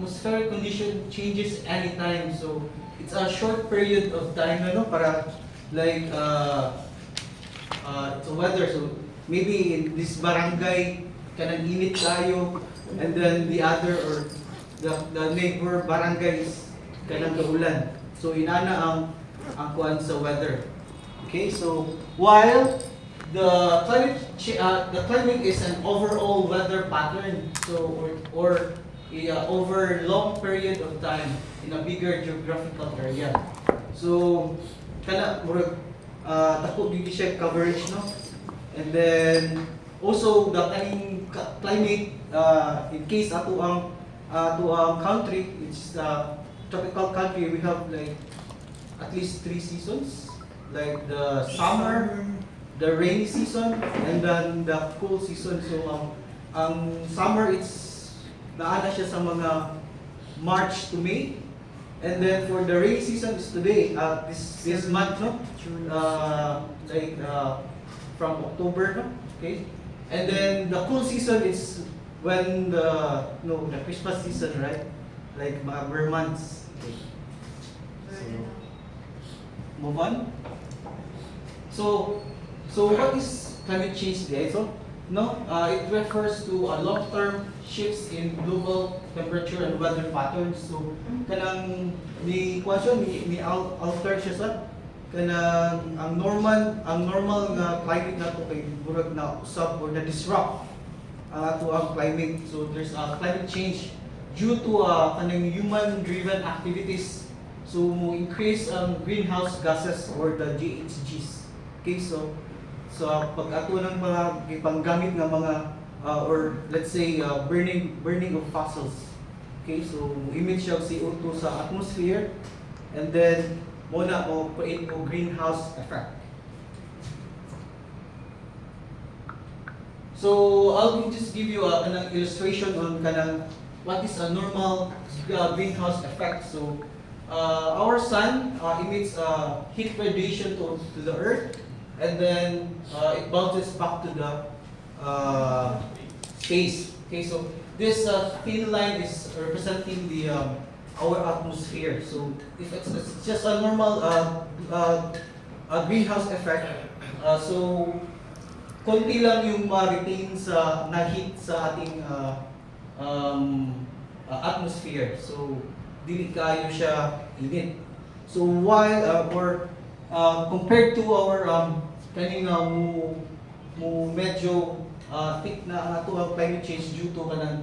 atmospheric condition changes anytime. So it's a short period of time, para like it's a weather. So maybe in this barangay kanang init tayo, and then the other or the neighbor barangays kanang kaulan. So inana ang kuan sa weather. Okay, so while the climate is an overall weather pattern, so or over long period of time in a bigger geographical area. So kana murag dako gyud siya coverage, no? And then also the climate in case ato ang country, it's tropical country, we have like at least 3 seasons, like the summer, the rainy season, and then the cool season. So ang summer, it's naana siya sa mga March to May, and then for the rainy season is today, this month, no? Like from October, no? Okay, and then the cool season is when the Christmas season, right? Like mga bare months. Okay. So move on. So what is climate change today? So it refers to a long-term shifts in global temperature and weather patterns. So kanang ni question ni alter siya sa kanang ang normal nga climate nato kay burag na usab or na disrupt ang ato ang climate. So there's a climate change due to kanang human-driven activities. So mo increase ang greenhouse gases or the GHGs. Okay, so pag ato ng mga gipanggamit nga mga or let's say burning of fossils. Okay, so emit siya CO2 sa atmosphere, and then muna mo create mo greenhouse effect. So I'll just give you an illustration on kanang what is a normal greenhouse effect. So our sun emits heat radiation to the earth, and then it bounces back to the space. Okay, so this thin line is representing the our atmosphere. So if it's just a normal greenhouse effect, so konti lang yung ma-retain sa na-heat sa ating atmosphere. So dili kayo siya init. So while compared to our kaning mo medyo thick na ang ato ang climate change due to kanang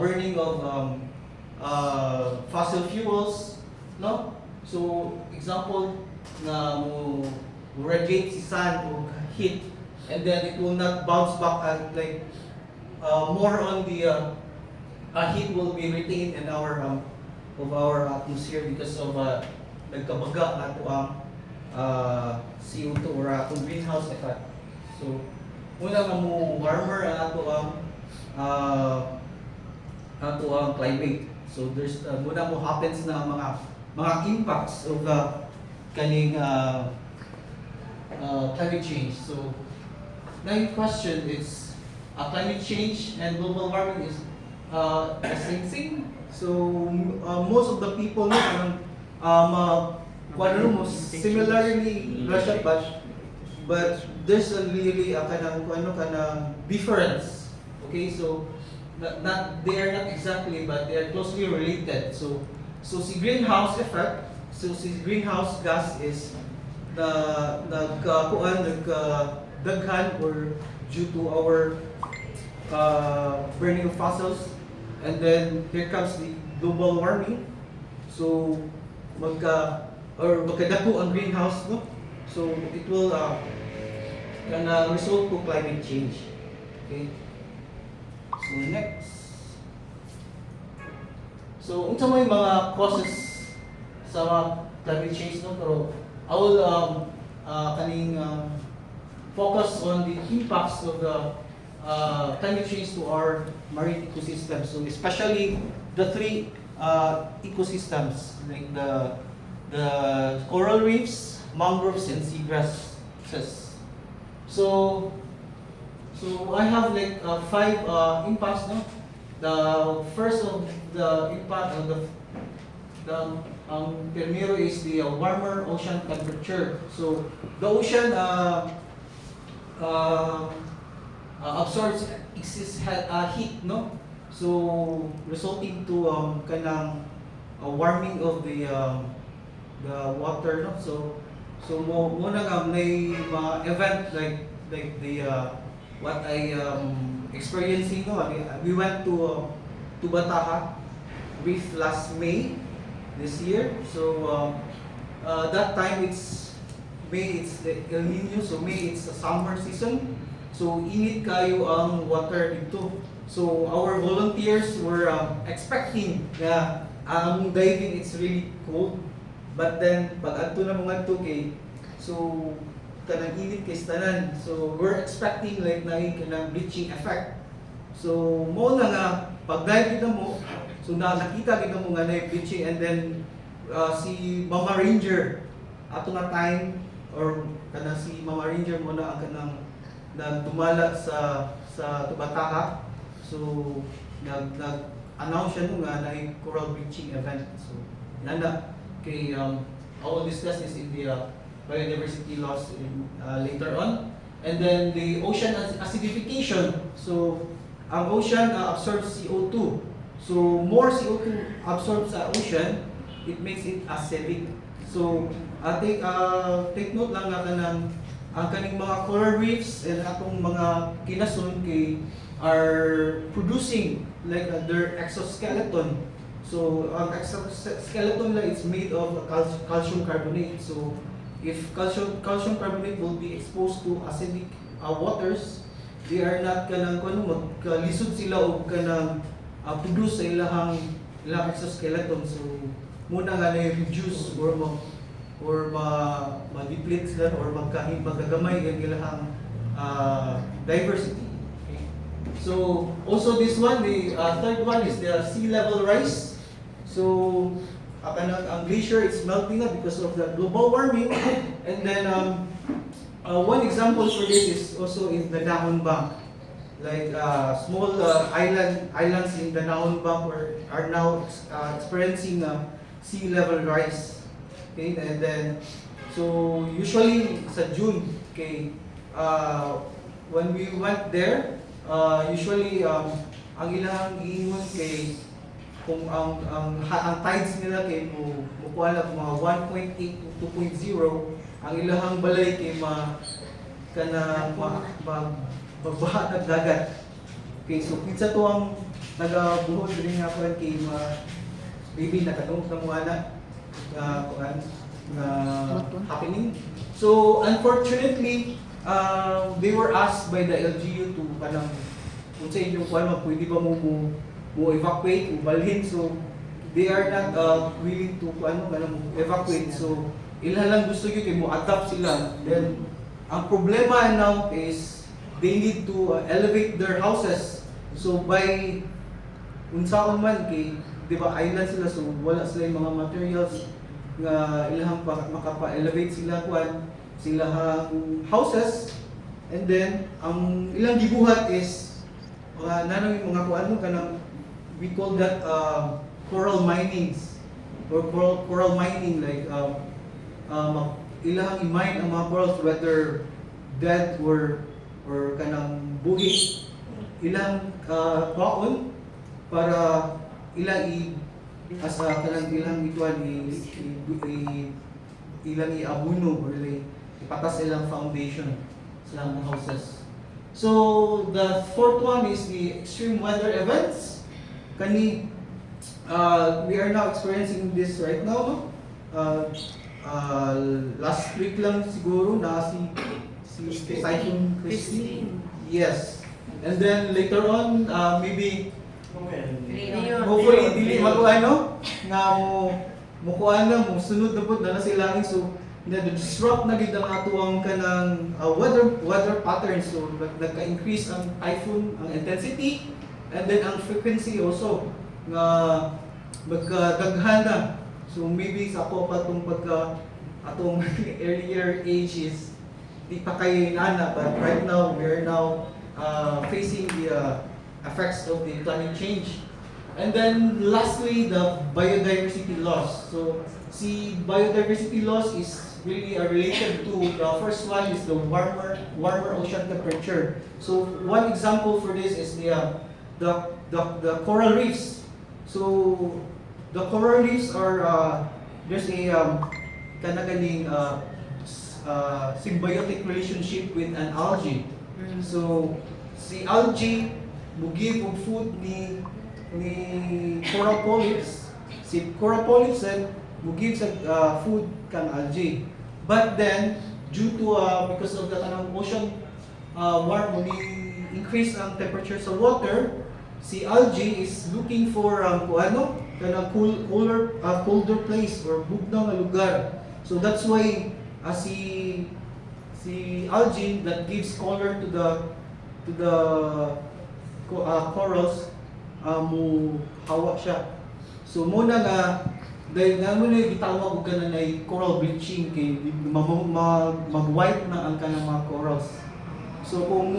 burning of fossil fuels, no? So example na mo radiate si sun o heat, and then it will not bounce back at like more on the heat will be retained in our of our atmosphere because of nagkabaga ato ang CO2 or atong greenhouse effect. So una nga mo warmer ang ato ang climate. So there's muna mo happens na mga impacts of the kaning climate change. So now yung question is climate change and global warming is the same thing. So most of the people similarly Russia, but there's a really kanang difference. Okay, so they are not exactly, but they are closely related. So si greenhouse effect, so si greenhouse gas is daghan or due to our burning of fossils, and then here comes the global warming. So magkadako ang greenhouse, no? So it will result to climate change. Okay. So next. So unsa may mga causes sa climate change, no? Pero I will focus on the impacts of the climate change to our marine ecosystems. So especially the 3 ecosystems, like the coral reefs, mangroves, and seagrasses. So I have like 5 impacts, no? the first of the impact of the primero is the warmer ocean temperature. So the ocean absorbs excess heat, no? So resulting to kanang warming of the water, no? So mo na nga may mga event like the what I experiencing, no? We went to Bataha with last May this year. So that time it's May, it's the El Nino, so May it's a summer season. So init kayo ang water dito. So our volunteers were expecting na ang diving it's really cold. But then pag adto na mga kay so kanang init kay tanan. So we're expecting like na kanang bleaching effect. So mo na nga pag dive kita mo, so nakita kita mo nga na bleaching, and then si Mama Ranger ato nga time or kanang si Mama Ranger mo na ang kanang nagdumala sa Bataha. So nag-announce siya nung nga na coral bleaching event. So nanda kay I will discuss this in the biodiversity loss later on. And then the ocean acidification. So ang ocean absorbs CO2. So more CO2 absorbed sa ocean, it makes it acidic. So take note lang nga kanang ang kaning mga coral reefs and atong mga kinason kay are producing like their exoskeleton. So ang exoskeleton lang is made of calcium carbonate. So if calcium carbonate will be exposed to acidic waters, they are not kanang magkalisod sila o kanang produce sa ilang exoskeleton. So muna nga na reduce or ma-deplete sila or magagamay ang ilang diversity. Okay. So also this one, the third one is the sea level rise. So ang glacier is melting up because of the global warming. And then one example for this is also in the Danajon Bank. Like small islands in the Danajon Bank are now experiencing sea level rise. Okay, and then so usually sa June, okay, when we went there, usually ang ilang giingon kay kung ang tides nila kay mukuha na mga 1.8 to 2.0, ang ilahang balay kay magbaha ng dagat. Okay, so kinsa to ang nagabuhod rin nga po kay maybe nakatungkol na mga anak happening. So unfortunately, they were asked by the LGU to kanang kung sa inyong pwede ba mo evacuate o balhin. So they are not willing to evacuate. So ilan lang gusto nyo kay mo adapt sila. Then ang problema now is they need to elevate their houses. So by unsaon man kay di ba island sila, so wala sila yung mga materials nga ilahang makapa-elevate sila silang houses. And then ang ilang gibuhat is nanong yung mga kuan mo kanang we call that coral minings or coral mining, like ilahang i-mine ang mga corals whether dead or kanang buhi, ilang baon para ilang kanang ilang ituan ilang iabuno or ipatas ilang foundation sa mga houses. So the fourth one is the extreme weather events. We are now experiencing this right now. Last week lang siguro na si Cyclone Christine. Yes. And then later on, maybe hopefully dili mag-ano nga mo kuan na mo sunod na pud na sila. So na-disrupt na gid ang atuang kanang weather patterns. So nagka-increase ang typhoon, ang intensity, and then ang frequency also nga magkadaghan na. So maybe sa ako pa itong atong earlier ages di pa kay nana, but right now we are now facing the effects of the climate change. And then lastly, the biodiversity loss. So see, biodiversity loss is really related to, the first one is the warmer ocean temperature. So one example for this is the coral reefs. So the coral reefs are there's a kanagaling symbiotic relationship with an algae. So si algae mo give og food ni coral polyps. Si coral polyps then mo give sa food kang algae. But then due to because of the kanang ocean warm increase ang temperature sa water, si algae is looking for kanang colder place or bugnaw nga lugar. So that's why si algae that gives color to the corals mo hawa siya. So muna nga dahil nga mo na gitawag og kana nay coral bleaching kay mag-white na ang kanang mga corals. So kung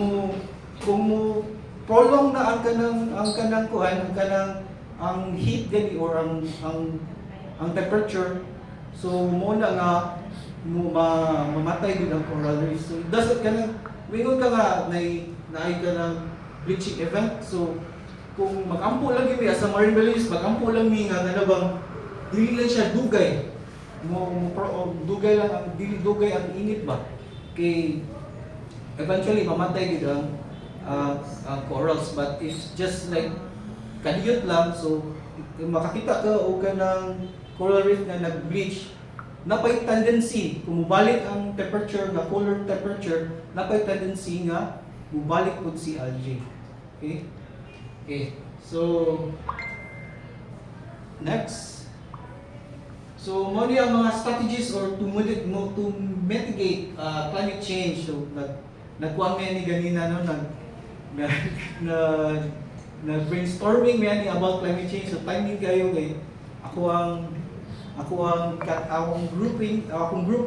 mo prolong na ang kanang kuan ang heat gani or ang temperature, so muna nga mamatay gid ang coral reef. So doesn't kanang mingon ka nga naay ka ng bleaching event. So kung mag-ampo lang mi sa marine biologist, mag-ampo lang mi nga bang dili lang siya dugay. Dugay lang ang dili dugay ang init ba? Kay eventually mamatay gid ang corals, but it's just like kadiyot lang. So makakita ka og kanang coral reef na nag-bleach, napay tendency kung mubalik ang temperature na cooler temperature, napay tendency nga mubalik pud si algae. Okay, so next, so mo ang mga strategies or to mitigate climate change. So nagkuha ni ganina no na brainstorming ni about climate change. So timing kayo kay akong group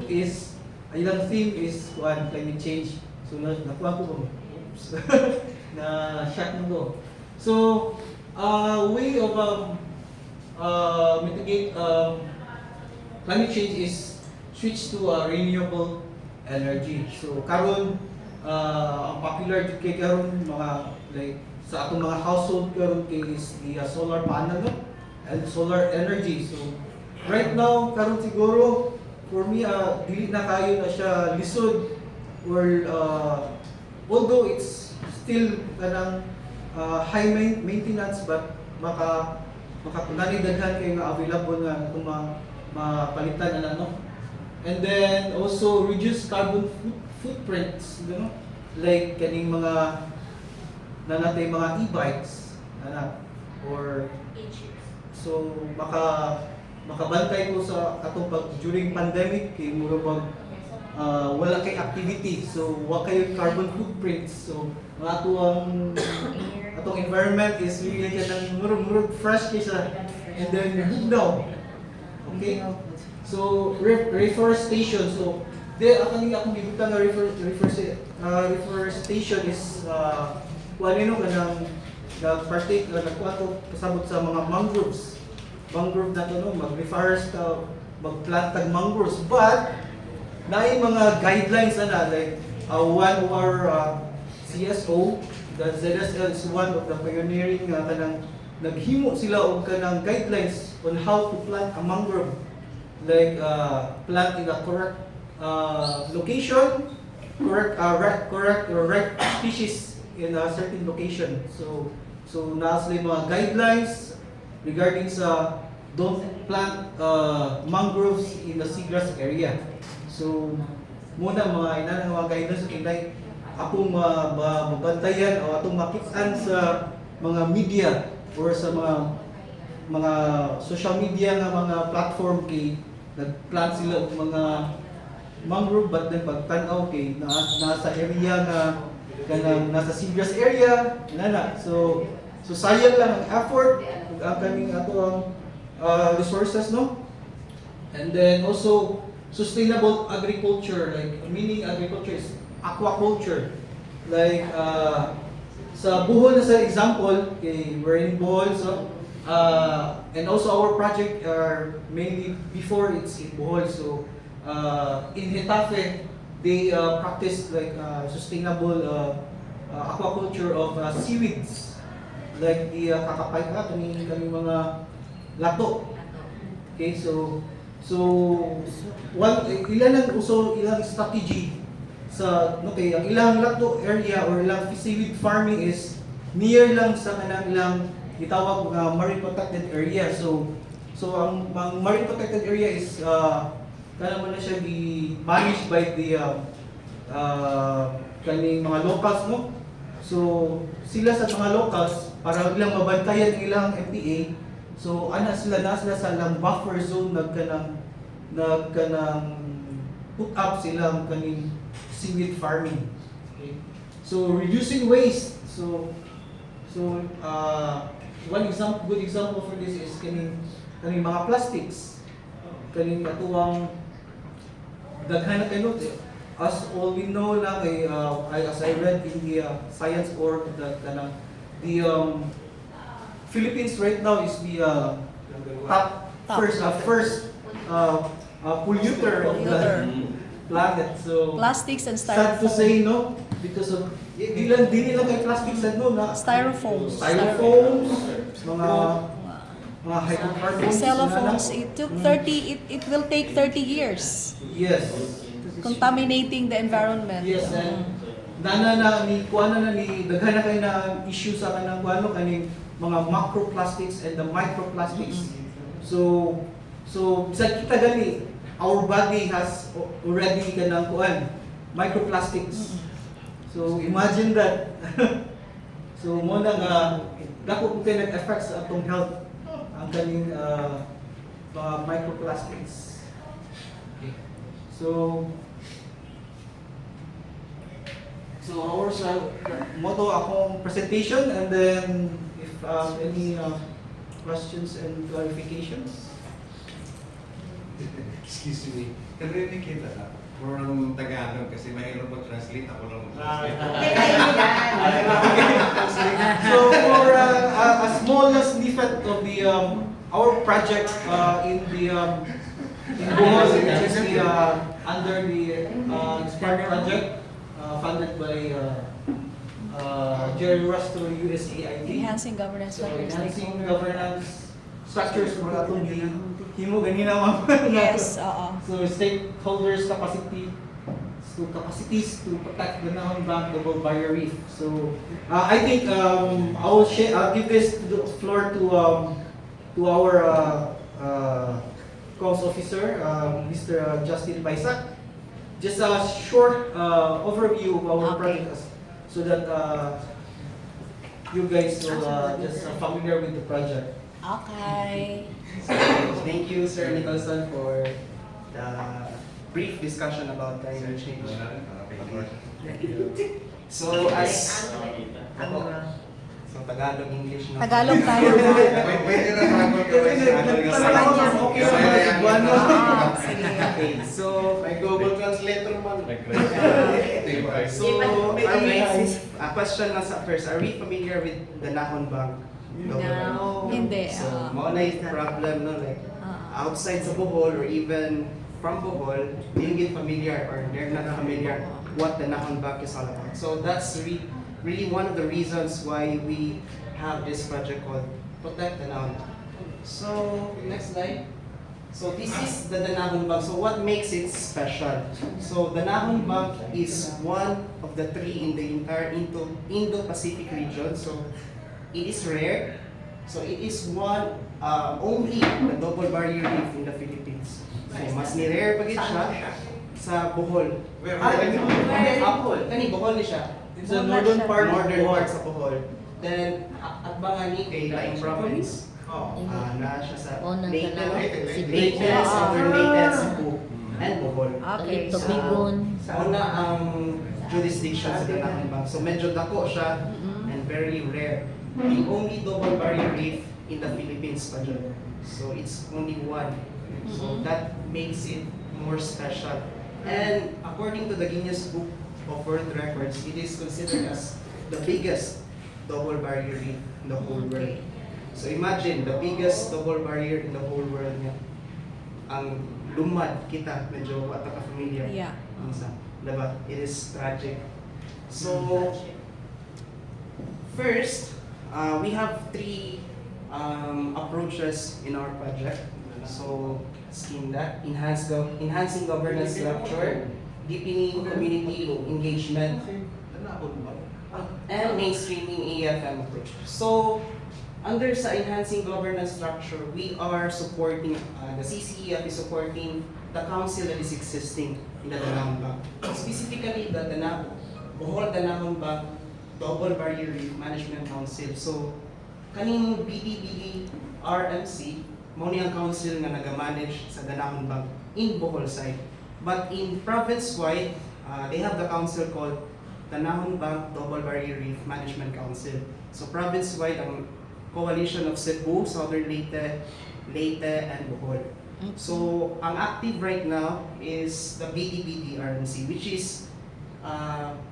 is ilang theme is climate change. So nakuha ko oops na shock mo go. So way of mitigate climate change is switch to renewable energy. So karon ang popular kay karon mga like sa atong mga household karon kay is the solar panel and solar energy. So right now karon siguro for me dili na kayo na siya lisod or although it's still kanang high maintenance, but makakunani daghan kay nga available nga itong mapalitan na no. And then also reduce carbon footprints, you know, like kaning mga nanatay mga e-bikes or so makabantay ko sa atong during pandemic kay mura wala kay activity, so wa kayo carbon footprints. So atong environment is really kanang murag fresh kaysa and then bugnaw. Okay, so reforestation. So akong gibutan nga reforestation is kanang partake nagkuha to kasabot sa mga mangroves na to no, mag-reforest mag-plant tag mangroves, but naay mga guidelines like one of our CSO, the ZSL is one of the pioneering kanang naghimo sila og kanang guidelines on how to plant a mangrove, like plant in a correct location, correct species in a certain location. So naa sila mga guidelines regarding sa don't plant mangroves in the seagrass area. So muna mga guidance kinay akong mabantayan o atong makitaan sa mga media or sa mga social media nga mga platform kay nagplant sila og mga mangrove, but then pagtan-aw kay nasa area nga kanang nasa seagrass area so sayang lang ang effort ug ang kaning ato ang resources no. And then also sustainable agriculture, like meaning agriculture is aquaculture, like sa Bohol na sa example, okay, we're in Bohol, so and also our project are mainly before it's in Bohol. So in Getafe, they practice like sustainable aquaculture of seaweeds, like the kakapay kami mga lato. Okay, so ilang strategy sa okay, ang ilang lato area or ilang seaweed farming is near lang sa kanang ilang gitawag nga marine protected area. So ang marine protected area is kana man na siya managed by the kaning mga locals mo. So sila sa mga locals para ilang mabantayan ang ilang MPA. So ana sila sa lang buffer zone nagkanang put up silang kaning seaweed farming. Okay. So reducing waste. So one good example for this is kaning mga plastics. Kaning atuwang daghan na kayo as all we know na kay as I read in the science org that the Philippines right now is the top first polluter of the planet. So plastics and sad to styrofoam. say, no, because of di nila kay plastics no na Styrofoams. mga hydrocarbons. Cellophones. It took 30. It will take 30 years. Yes. Contaminating the environment. Yes, and daghan na kay na issue sa kanang kaning mga macroplastics and the microplastics. So sa kita gani, our body has already kanang microplastics. So imagine that. So mo na nga dako kay nag-effect sa atong health ang kaning mga microplastics. Okay. So our motto akong presentation, and then if any questions and clarifications. Excuse me. Narinig kita na. From Tagalog kasi mahirap mag-translate. Ako lang So for a small snippet of the our project in Bohol, which is under the Spark project funded by Jerry Rusto USAID. Enhancing governance So structures. enhancing governance structures for atong himo ganina ma'am. Yes, oo. So stakeholders capacities to protect the Danajon Bank double barrier reef. So I think I'll give this floor to our Coast Officer, Mr. Justin Baisak. Just a short overview of our project so that you guys will just familiar with the project. Okay. Thank you, Sir Nicholson, for the brief discussion about climate change. So, as so Tagalog, English, no? Tagalog tayo. Pwede na Okay, so may Google Translator man. So, a question na sa first. Are we familiar with the Danajon Bank? No. Hindi. So, mo na yung problem, no? Like, outside sa Bohol or even from Bohol, they get familiar or they're not familiar what the Danajon Bank is all about. So that's really one of the reasons why we have this project called Protect Danajon. So next slide. So this is the Danajon Bank. So what makes it special? So the Danajon Bank is one of the three in the entire Indo-Pacific region. So it is rare. So it is one only the double barrier reef in the Philippines. So mas ni-rare pa gid siya sa Bohol. Bohol. Kani Bohol ni siya. It's the northern part sa Bohol. Then at Bangani kay Laing Province. Na siya sa Leyte, Southern Leyte, Cebu, and Bohol. Okay. Sa una ang jurisdiction sa Danajon Bank. So medyo dako siya and very rare. The only double barrier reef in the Philippines pa dyan. So it's only one. So that makes it more special. And according to the Guinness Book of World Records, it is considered as the biggest double barrier reef in the whole world. Okay. So imagine, the biggest double barrier in the whole world niya. Ang lumad kita, medyo wata ka familiar. Yeah. Diba? It is tragic. So, first, we have three approaches in our project. So, scheme that, enhancing governance structure, deepening community engagement, and mainstreaming AFM approach. So, under sa enhancing governance structure, we are supporting, the CCEF is supporting the council that is existing in the Danajon Bank. Specifically, the Bohol Danajon Bank Double Barrier Reef Management Council. So, kaning BDBD RMC, mo ang council nga nag-manage sa Danajon Bank in Bohol side. But in province-wide, they have the council called Danajon Bank Double Barrier Reef Management Council. So, province-wide, ang coalition of Cebu, Southern Leyte, and Bohol. So, ang active right now is the BDBD RMC, which is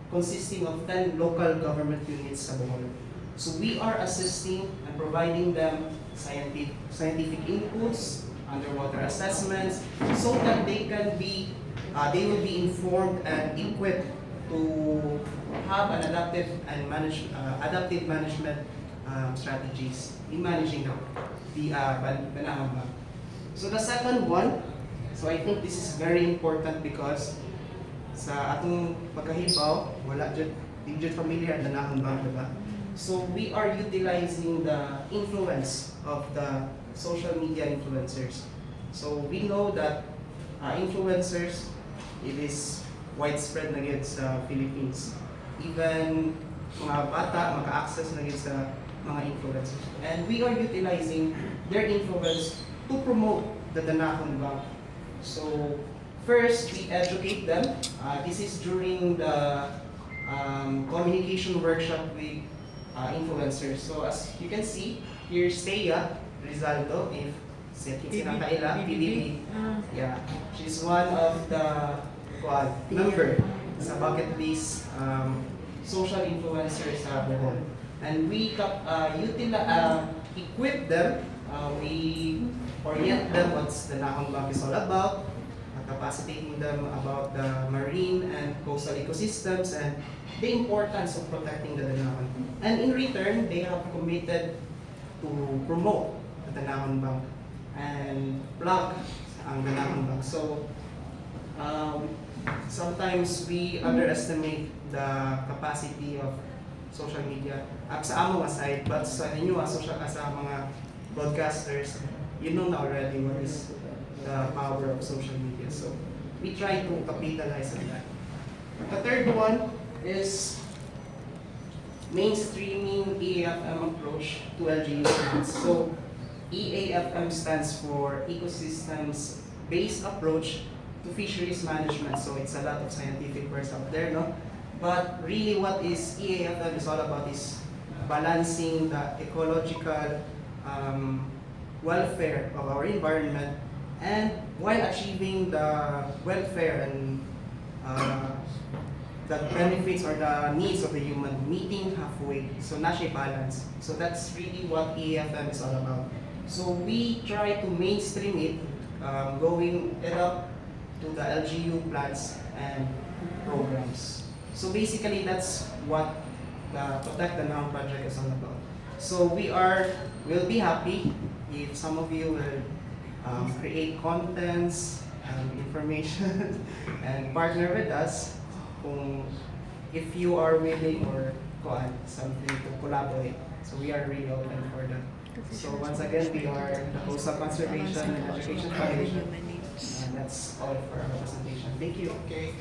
consisting of 10 local government units sa Bohol. So, we are assisting and providing them scientific inputs, underwater assessments, so that they will be informed and equipped to have an adaptive management strategies in managing the Danajon Bank. So the second one, so I think this is very important because sa atong pagkahibaw, wala jud di jud familiar ang Danajon Bank, diba? So we are utilizing the influence of the social media influencers. So we know that influencers, it is widespread na gyud sa Philippines. Even mga bata maka-access na gyud sa mga influencers. And we are utilizing their influence to promote the Danajon Bank. So first, we educate them. This is during the communication workshop with influencers. So as you can see, here's Thea Rizaldo, if sinakaila, PBB. Yeah, she's one of the member sa bucket list social influencers sa Bohol. And we equip them, we orient them what's the Danajon Bank is all about, capacitating them about the marine and coastal ecosystems and the importance of protecting the Danajon. And in return, they have committed to promote the Danajon Bank and plug ang Danajon Bank. So, sometimes we underestimate the capacity of social media sa among aside, but sa inyo sa mga broadcasters, you know na already what is the power of social media. So we try to capitalize on that. The third one is mainstreaming EAFM approach to LGU plans. So EAFM stands for Ecosystems Based Approach to Fisheries Management. So it's a lot of scientific words out there, no? But really what is EAFM is all about is balancing the ecological welfare of our environment and while achieving the welfare and the benefits or the needs of the human, meeting halfway. So na siya balance. So that's really what EAFM is all about. So we try to mainstream it, going it up to the LGU plans and programs. So basically, that's what the Protect the Noun project is all about. So we'll be happy if some of you will create contents, information, and partner with us if you are willing or something to collaborate. So we are really open for that. So once again, we are the Coastal Conservation and Education Foundation. And that's all for our presentation. Thank you. Okay.